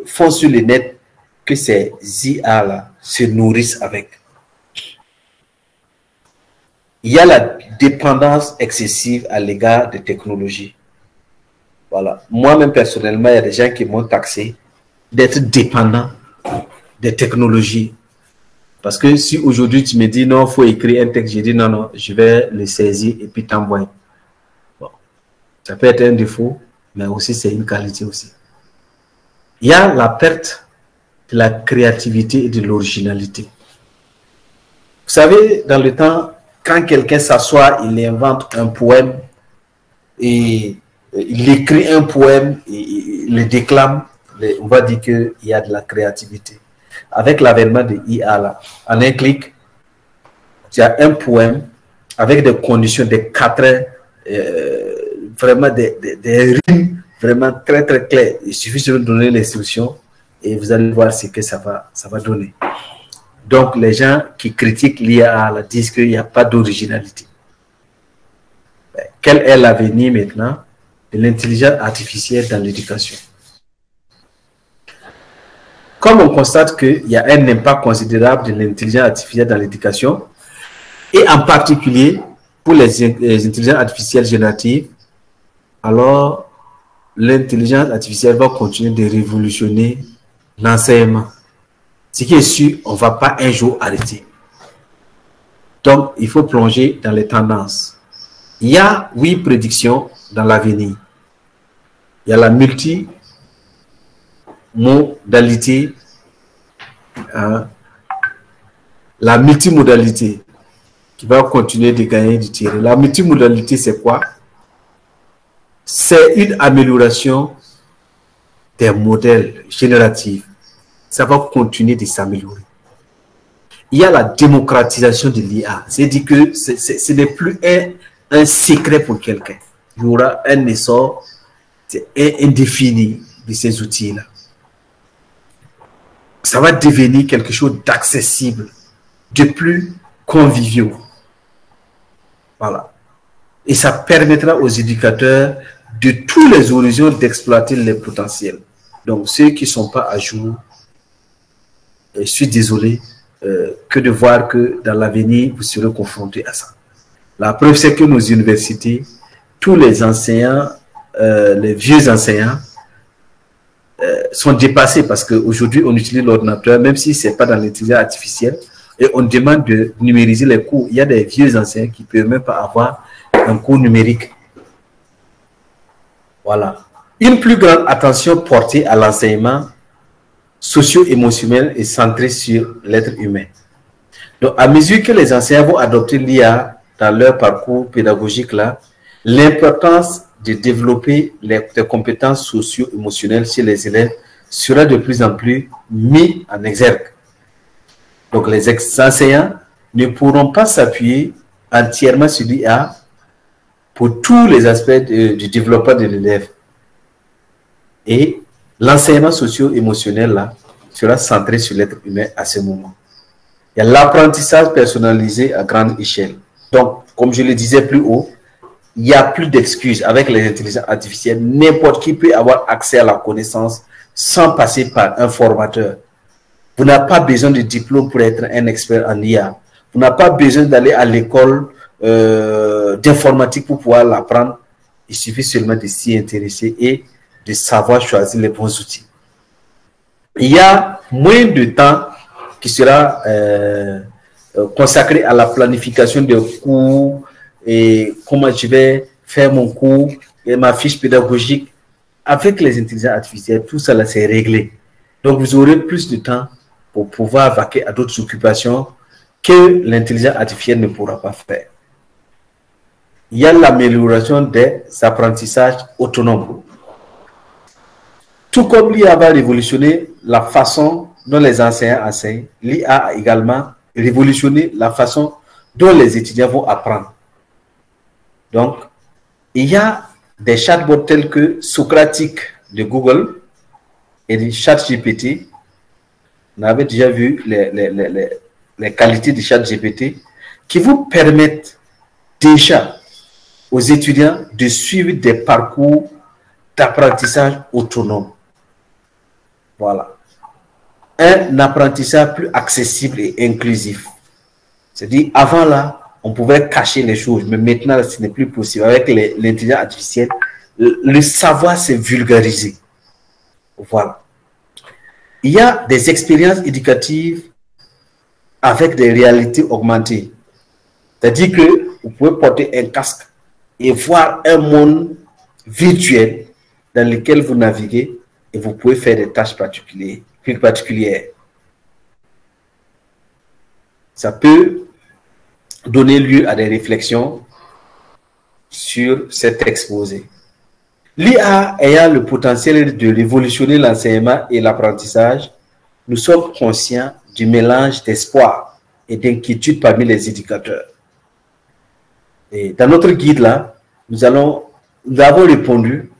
S2: font sur le net que ces IA-là se nourrissent avec. Il y a la dépendance excessive à l'égard des technologies. Voilà. Moi-même, personnellement, il y a des gens qui m'ont taxé d'être dépendant des technologies. Parce que si aujourd'hui tu me dis non, il faut écrire un texte, je dis non, non, je vais le saisir et puis t'envoyer. Bon. Ça peut être un défaut, mais aussi c'est une qualité aussi. Il y a la perte de la créativité et de l'originalité. Vous savez, dans le temps, quand quelqu'un s'assoit, il invente un poème et il écrit un poème et il le déclame, on va dire qu'il y a de la créativité. Avec l'avènement de IA, là, en un clic, tu as un poème avec des conditions, des quatrains, vraiment des rimes vraiment très très claires. Il suffit de donner l'instruction et vous allez voir ce que ça va donner. Donc, les gens qui critiquent l'IA disent qu'il n'y a pas d'originalité. Quel est l'avenir maintenant de l'intelligence artificielle dans l'éducation? Comme on constate qu'il y a un impact considérable de l'intelligence artificielle dans l'éducation, et en particulier pour les intelligences artificielles génératives, alors l'intelligence artificielle va continuer de révolutionner l'enseignement. Ce qui est sûr, on ne va pas un jour arrêter. Donc, il faut plonger dans les tendances. Il y a 8 prédictions dans l'avenir. Il y a la multimodalité, hein, la multimodalité qui va continuer de gagner du terrain. La multimodalité, c'est quoi? C'est une amélioration des modèles génératifs. Ça va continuer de s'améliorer. Il y a la démocratisation de l'IA. C'est-à-dire que ce n'est plus un secret pour quelqu'un. Il y aura un essor indéfini de ces outils-là. Ça va devenir quelque chose d'accessible, de plus convivial. Voilà. Et ça permettra aux éducateurs de tous les horizons d'exploiter les potentiels. Donc, ceux qui ne sont pas à jour, je suis désolé, que de voir que dans l'avenir, vous serez confrontés à ça. La preuve, c'est que nos universités, tous les enseignants, les vieux enseignants, sont dépassés parce qu'aujourd'hui, on utilise l'ordinateur, même si ce n'est pas dans l'intelligence artificielle, et on demande de numériser les cours. Il y a des vieux enseignants qui ne peuvent même pas avoir un cours numérique. Voilà. Une plus grande attention portée à l'enseignement socio-émotionnel est centrée sur l'être humain. Donc, à mesure que les enseignants vont adopter l'IA dans leur parcours pédagogique, là, l'importance de développer les compétences socio-émotionnelles chez les élèves sera de plus en plus mis en exergue. Donc, les enseignants ne pourront pas s'appuyer entièrement sur l'IA pour tous les aspects du développement de l'élève. Et l'enseignement socio-émotionnel là sera centré sur l'être humain à ce moment. Il y a l'apprentissage personnalisé à grande échelle. Donc, comme je le disais plus haut, il n'y a plus d'excuses avec les intelligences artificielles. N'importe qui peut avoir accès à la connaissance sans passer par un formateur. Vous n'avez pas besoin de diplôme pour être un expert en IA. Vous n'avez pas besoin d'aller à l'école d'informatique pour pouvoir l'apprendre. Il suffit seulement de s'y intéresser et de savoir choisir les bons outils. Il y a moins de temps qui sera consacré à la planification des cours et comment je vais faire mon cours et ma fiche pédagogique. Avec les intelligences artificielles, tout ça c'est réglé. Donc vous aurez plus de temps pour pouvoir vaquer à d'autres occupations que l'intelligence artificielle ne pourra pas faire. Il y a l'amélioration des apprentissages autonomes. Tout comme l'IA va révolutionner la façon dont les enseignants enseignent, l'IA a également révolutionné la façon dont les étudiants vont apprendre. Donc, il y a des chatbots tels que Socratique de Google et le ChatGPT. On avait déjà vu les qualités du ChatGPT qui vous permettent déjà aux étudiants de suivre des parcours d'apprentissage autonome. Voilà. Un apprentissage plus accessible et inclusif. C'est-à-dire, avant là, on pouvait cacher les choses, mais maintenant, ce n'est plus possible. Avec l'intelligence artificielle, le savoir s'est vulgarisé. Voilà. Il y a des expériences éducatives avec des réalités augmentées. C'est-à-dire que vous pouvez porter un casque et voir un monde virtuel dans lequel vous naviguez et vous pouvez faire des tâches particulières. Ça peut donner lieu à des réflexions sur cet exposé. L'IA ayant le potentiel de révolutionner l'enseignement et l'apprentissage, nous sommes conscients du mélange d'espoir et d'inquiétude parmi les éducateurs. Et dans notre guide là, nous avons répondu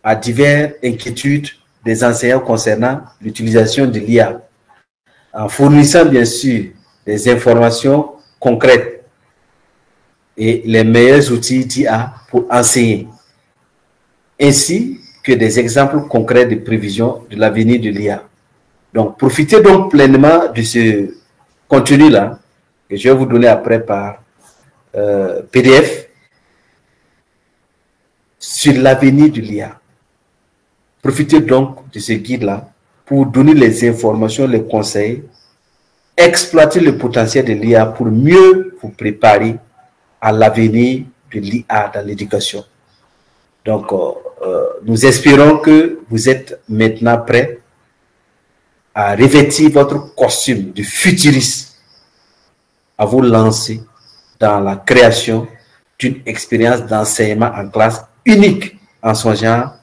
S2: à diverses inquiétudes des enseignants concernant l'utilisation de l'IA, en fournissant bien sûr des informations concrètes et les meilleurs outils d'IA pour enseigner, ainsi que des exemples concrets de prévision de l'avenir de l'IA. Donc, profitez donc pleinement de ce contenu-là, que je vais vous donner après par PDF, sur l'avenir de l'IA. Profitez donc de ce guide-là pour donner les informations, les conseils, exploiter le potentiel de l'IA pour mieux vous préparer à l'avenir de l'IA dans l'éducation. Donc, nous espérons que vous êtes maintenant prêts à revêtir votre costume de futuriste, à vous lancer dans la création d'une expérience d'enseignement en classe unique en son genre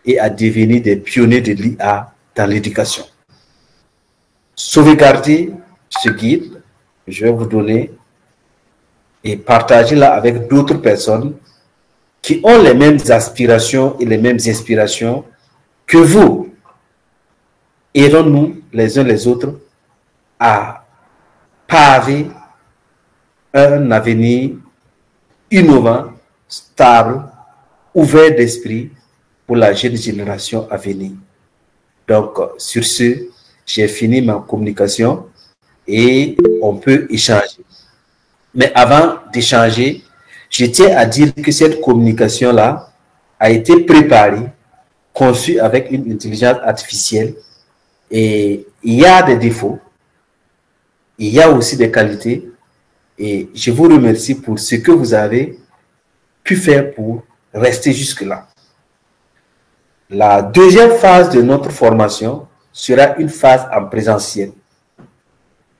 S2: et à devenir des pionniers de l'IA dans l'éducation. Sauvegardez ce guide, je vais vous donner, et partagez-la avec d'autres personnes qui ont les mêmes aspirations et les mêmes inspirations que vous. Aidons-nous les uns les autres à paver un avenir innovant, stable, ouvert d'esprit pour la jeune génération à venir. Donc, sur ce, j'ai fini ma communication et on peut échanger. Mais avant d'échanger, je tiens à dire que cette communication-là a été préparée, conçue avec une intelligence artificielle et il y a des défauts, il y a aussi des qualités et je vous remercie pour ce que vous avez pu faire pour rester jusque-là. La deuxième phase de notre formation sera une phase en présentiel.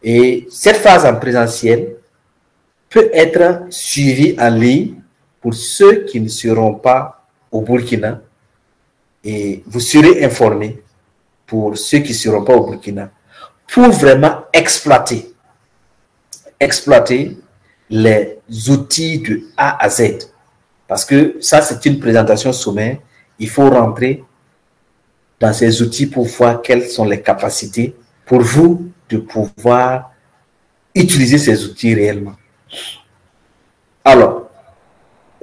S2: Et cette phase en présentiel peut être suivie en ligne pour ceux qui ne seront pas au Burkina. Et vous serez informés pour ceux qui ne seront pas au Burkina pour vraiment exploiter les outils de A à Z. Parce que ça, c'est une présentation sommaire. Il faut rentrer dans ces outils pour voir quelles sont les capacités pour vous de pouvoir utiliser ces outils réellement. Alors,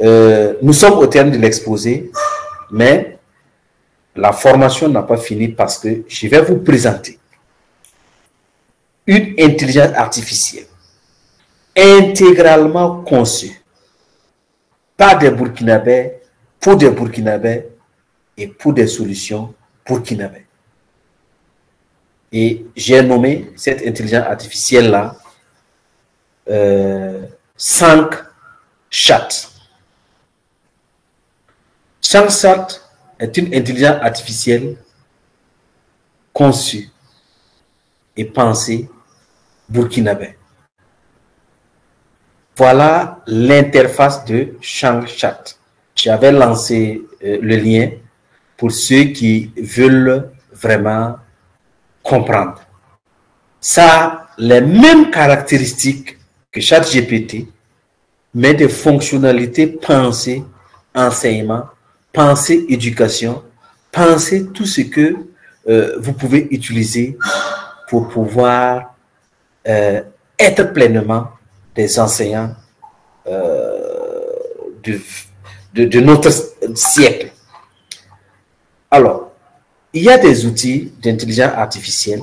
S2: nous sommes au terme de l'exposé, mais la formation n'a pas fini parce que je vais vous présenter une intelligence artificielle intégralement conçue par des Burkinabés, pour des Burkinabés et pour des solutions burkinabés. Et j'ai nommé cette intelligence artificielle-là ShankChat. ShankChat est une intelligence artificielle conçue et pensée burkinabé. Voilà l'interface de ShankChat. J'avais lancé le lien pour ceux qui veulent vraiment comprendre. Ça a les mêmes caractéristiques que ChatGPT, mais des fonctionnalités pensées enseignement, pensées éducation, pensées tout ce que vous pouvez utiliser pour pouvoir être pleinement des enseignants de notre siècle. Alors, il y a des outils d'intelligence artificielle,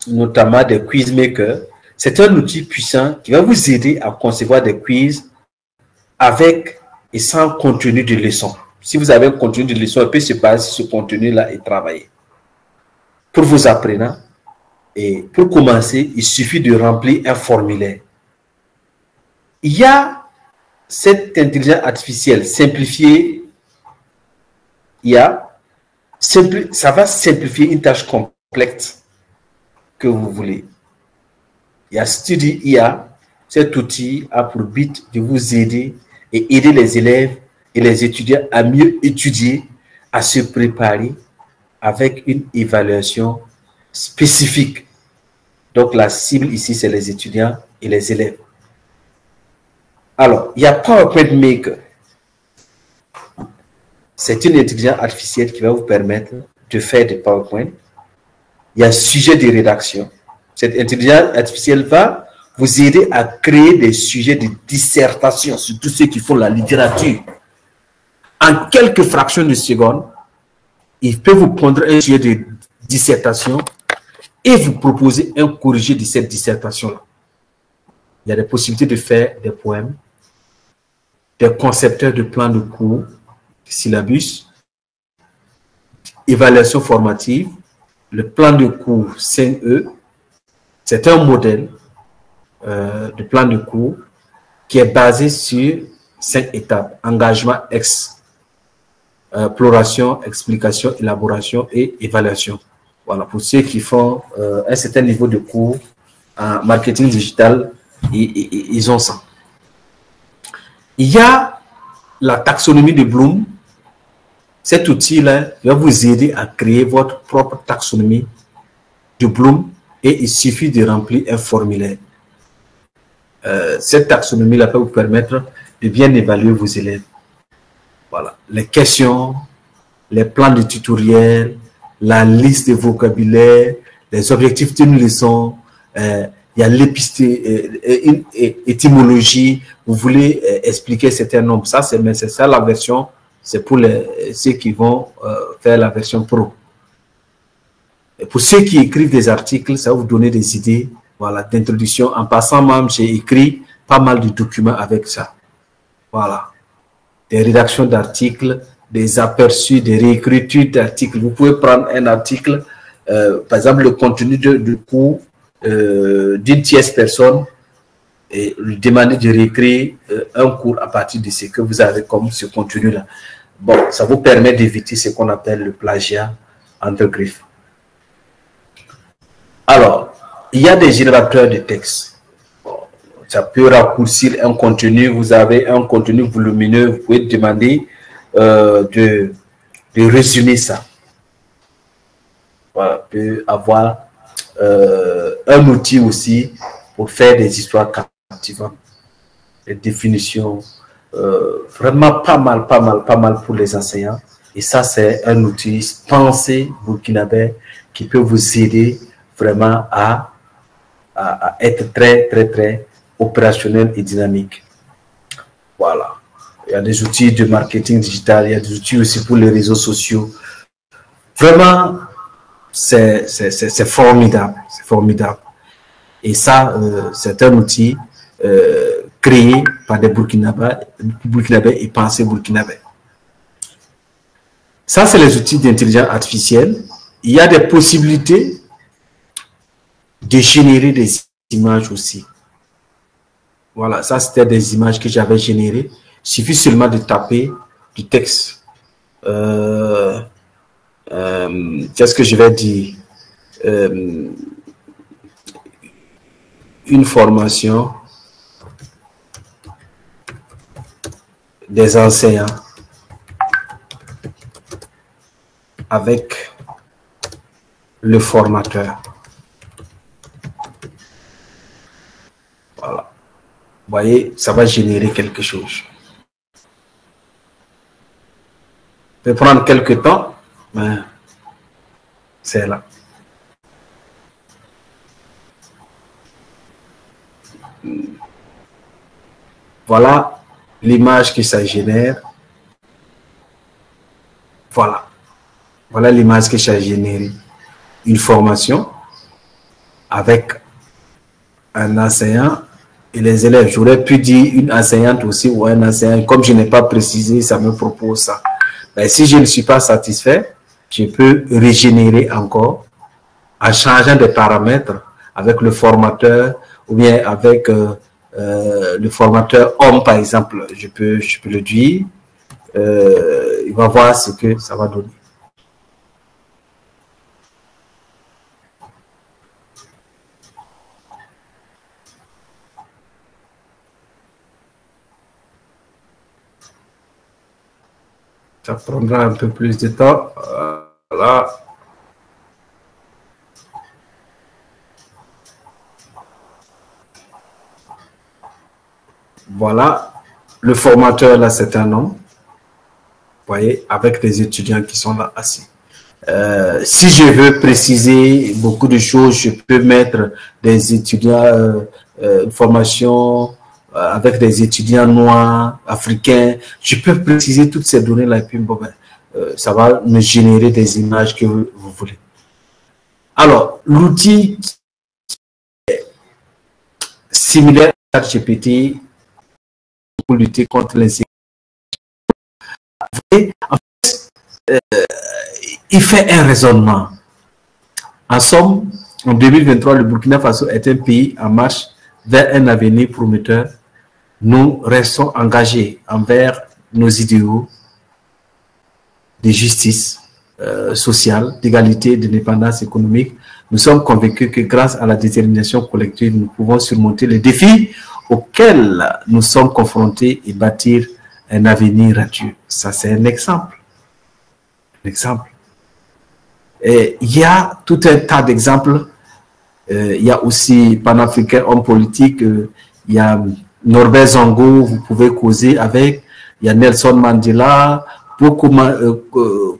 S2: notamment des quizmakers. C'est un outil puissant qui va vous aider à concevoir des quiz avec et sans contenu de leçon. Si vous avez un contenu de leçon, il peut se baser sur ce contenu-là et travailler. Pour vos apprenants, et pour commencer, il suffit de remplir un formulaire. Il y a cette intelligence artificielle simplifiée. Ça va simplifier une tâche complexe que vous voulez. Il y a Study IA. Cet outil a pour but de vous aider et aider les élèves et les étudiants à mieux étudier, à se préparer avec une évaluation spécifique. Donc la cible ici, c'est les étudiants et les élèves. Alors, il y a PowerPoint Maker. C'est une intelligence artificielle qui va vous permettre de faire des PowerPoint. Il y a sujet de rédaction. Cette intelligence artificielle va vous aider à créer des sujets de dissertation, surtout ceux qui font la littérature. En quelques fractions de secondes, il peut vous prendre un sujet de dissertation et vous proposer un corrigé de cette dissertation-là. Il y a des possibilités de faire des poèmes, des concepteurs de plans de cours, syllabus, évaluation formative, le plan de cours 5E, c'est un modèle de plan de cours qui est basé sur 5 étapes: engagement, exploration, explication, élaboration et évaluation. Voilà, pour ceux qui font un certain niveau de cours en marketing digital, ils ont ça. Il y a la taxonomie de Bloom. Cet outil-là va vous aider à créer votre propre taxonomie de Bloom et il suffit de remplir un formulaire. Cette taxonomie-là peut vous permettre de bien évaluer vos élèves. Voilà, les questions, les plans de tutoriel, la liste de vocabulaire, les objectifs d'une leçon, il y a l'étymologie, vous voulez expliquer certains nombres. Ça, c'est ça la version, c'est pour ceux qui vont faire la version pro. Et pour ceux qui écrivent des articles, ça va vous donner des idées, voilà, d'introduction. En passant même, j'ai écrit pas mal de documents avec ça. Voilà. Des rédactions d'articles, des aperçus, des réécritures d'articles. Vous pouvez prendre un article, par exemple, le contenu de cours d'une tierce personne et lui demander de réécrire un cours à partir de ce que vous avez comme ce contenu-là. Bon, ça vous permet d'éviter ce qu'on appelle le plagiat entre griffes. Alors, il y a des générateurs de texte. Bon, ça peut raccourcir un contenu. Vous avez un contenu volumineux, vous pouvez demander de résumer ça. Voilà, vous pouvez avoir un outil aussi pour faire des histoires captivantes, des définitions, vraiment pas mal pour les enseignants. Et ça, c'est un outil pensé burkinabé qui peut vous aider vraiment à être très opérationnel et dynamique. Voilà. Il y a des outils de marketing digital, il y a des outils aussi pour les réseaux sociaux. Vraiment, c'est formidable. C'est formidable. Et ça, c'est un outil créé par des Burkinabés et pensé burkinabé. Ça, c'est les outils d'intelligence artificielle. Il y a des possibilités de générer des images aussi. Voilà, ça c'était des images que j'avais générées. Il suffit seulement de taper du texte. Qu'est-ce que je vais dire? Une formation des enseignants avec le formateur. Voilà. Vous voyez, ça va générer quelque chose. Ça peut prendre quelques temps, mais c'est là. Voilà l'image que ça génère. Voilà. Voilà l'image que ça génère. Une formation avec un enseignant et les élèves. J'aurais pu dire une enseignante aussi ou un enseignant. Comme je n'ai pas précisé, ça me propose ça. Mais si je ne suis pas satisfait, je peux régénérer encore en changeant des paramètres avec le formateur ou bien avec le formateur homme, par exemple. Je peux le dire. Il va voir ce que ça va donner. Ça prendra un peu plus de temps. Voilà. Voilà. Le formateur, là, c'est un homme. Vous voyez, avec les étudiants qui sont là assis. Si je veux préciser beaucoup de choses, je peux mettre des étudiants, formation avec des étudiants noirs, africains. Je peux préciser toutes ces données-là et puis bon, ça va me générer des images que vous voulez. Alors, l'outil similaire à ChatGPT pour lutter contre l'insécurité. En fait, il fait un raisonnement. En somme, en 2023, le Burkina Faso est un pays en marche vers un avenir prometteur. Nous restons engagés envers nos idéaux de justice, sociale, d'égalité, d'indépendance économique. Nous sommes convaincus que grâce à la détermination collective, nous pouvons surmonter les défis auxquels nous sommes confrontés et bâtir un avenir radieux. Ça, c'est un exemple. Un exemple. Et il y a tout un tas d'exemples. Il y a aussi panafricain, homme politique. Il y a Norbert Zongo, vous pouvez causer avec. Il y a Nelson Mandela, beaucoup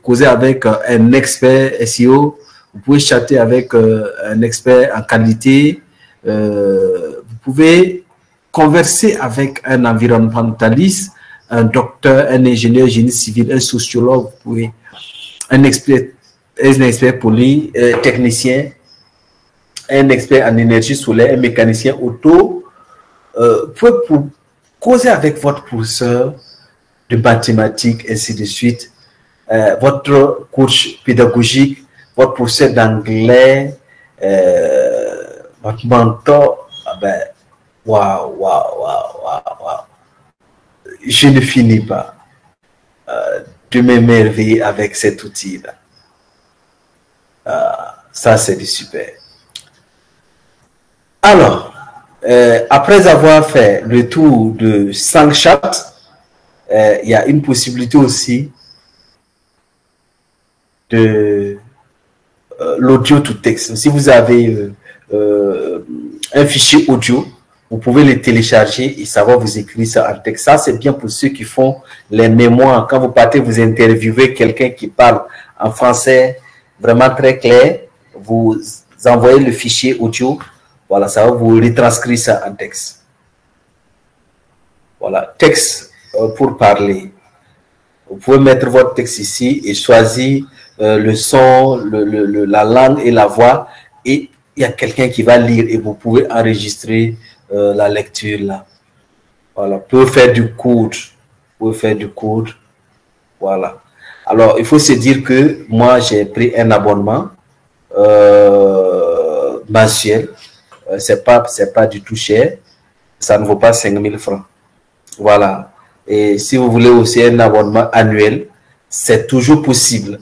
S2: causer avec un expert SEO. Vous pouvez chatter avec un expert en qualité. Vous pouvez converser avec un environnementaliste, un docteur, un ingénieur génie civil, un sociologue, vous pouvez, un expert technicien, un expert en énergie solaire, un mécanicien auto. Vous pouvez causer avec votre professeur de mathématiques, ainsi de suite, votre coach pédagogique, votre professeur d'anglais, votre mentor. Waouh. Je ne finis pas de m'émerveiller avec cet outil-là. Ça, c'est du super. Alors, après avoir fait le tour de 5 chats, il y a une possibilité aussi de l'audio to texte. Si vous avez un fichier audio, vous pouvez le télécharger et ça va vous écrire ça en texte. Ça, c'est bien pour ceux qui font les mémoires. Quand vous partez, vous interviewez quelqu'un qui parle en français vraiment très clair, vous envoyez le fichier audio. Voilà, ça va vous retranscrire ça en texte. Voilà, texte pour parler. Vous pouvez mettre votre texte ici et choisir le son, la langue et la voix. Et il y a quelqu'un qui va lire et vous pouvez enregistrer la lecture là. Voilà, vous pouvez faire du code. Vous pouvez faire du code. Voilà. Alors, il faut se dire que moi, j'ai pris un abonnement mensuel. C'est pas du tout cher. Ça ne vaut pas 5 000 francs. Voilà. Et si vous voulez aussi un abonnement annuel, c'est toujours possible.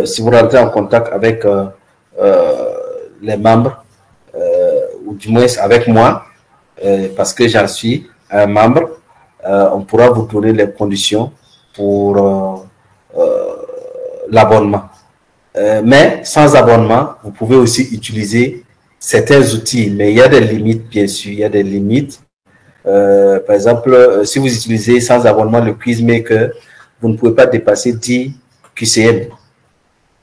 S2: Si vous rentrez en contact avec les membres, ou du moins avec moi, parce que j'en suis un membre, on pourra vous donner les conditions pour l'abonnement. Mais sans abonnement, vous pouvez aussi utiliser certains outils, mais il y a des limites, bien sûr, il y a des limites. Par exemple, si vous utilisez sans abonnement le Quizmaker, vous ne pouvez pas dépasser 10 QCM.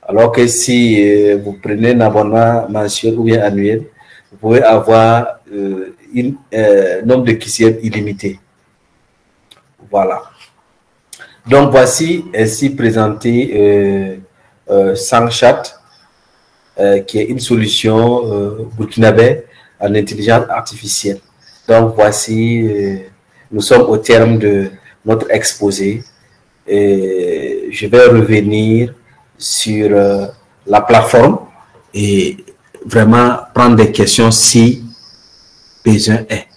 S2: Alors que si vous prenez un abonnement mensuel ou bien annuel, vous pouvez avoir un nombre de QCM illimité. Voilà. Donc, voici ainsi présenté SangChat, qui est une solution burkinabé en intelligence artificielle. Donc, voici, nous sommes au terme de notre exposé. Et je vais revenir sur la plateforme et vraiment prendre des questions si besoin est.